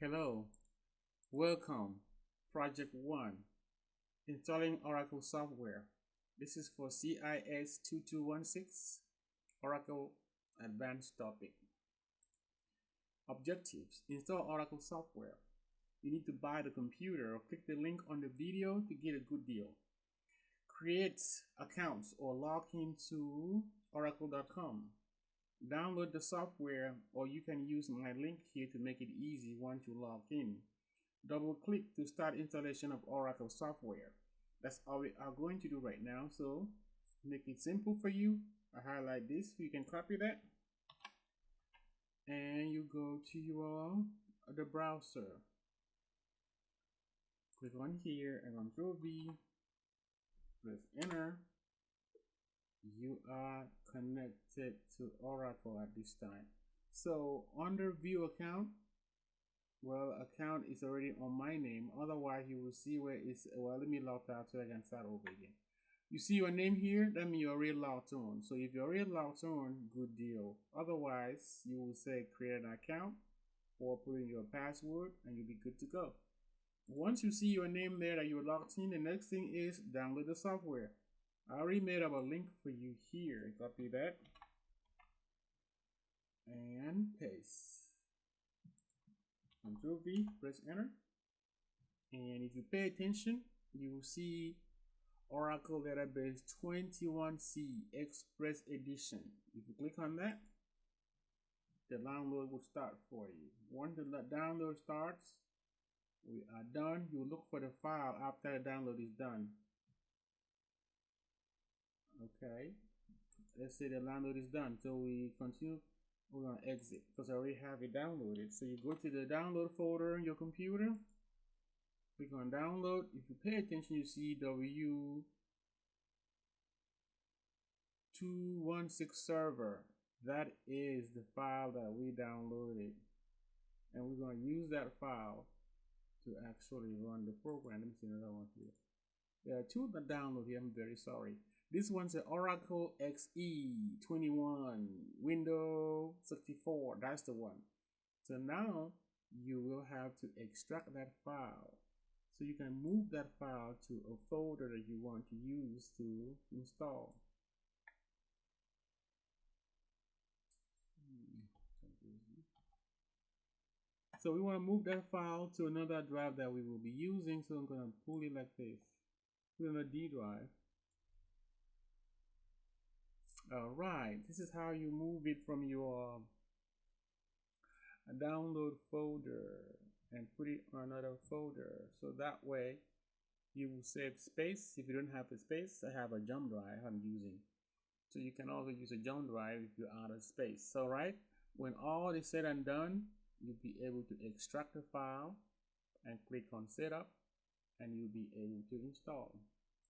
Hello, welcome. Project 1, Installing Oracle Software. This is for CIS 2216, Oracle Advanced Topic. Objectives: install Oracle software. You need to buy the computer or click the link on the video to get a good deal. Create accounts or log into oracle.com. Download the software, or you can use my link here to make it easy once you log in. Double click to start installation of Oracle software. That's all we are going to do right now. So make it simple for you. I highlight this, you can copy that, and you go to your the browser. Click on here and Control V, press enter. You are connected to Oracle at this time. So under view account, well, account is already on my name. Otherwise, you will see where it's, well, let me log out so I can start over again. You see your name here, that means you're already logged on. So if you're already logged on, good deal. Otherwise, you will say create an account or put in your password and you'll be good to go. Once you see your name there that you're logged in, the next thing is download the software. I already made up a link for you here. Copy that and paste. Control V, press enter. And if you pay attention, you will see Oracle Database 21C Express Edition. If you click on that, the download will start for you. Once the download starts, we are done. You look for the file after the download is done. Okay, let's say the download is done. So we continue. We're gonna exit because I already have it downloaded. So you go to the download folder on your computer, click on download. If you pay attention, you see W216 server. That is the file that we downloaded, and we're gonna use that file to actually run the program. Let me see another one here. There are two that download here. I'm very sorry. This one's an Oracle XE21 Windows 64. That's the one. So now you will have to extract that file. So you can move that file to a folder that you want to use to install. So we want to move that file to another drive that we will be using. So I'm going to pull it like this. Put it on a D drive. Alright, this is how you move it from your download folder and put it on another folder. So that way you will save space. If you don't have the space, I have a jump drive I'm using. So you can also use a jump drive if you're out of space. So right, when all is said and done, you'll be able to extract the file and click on setup and you'll be able to install.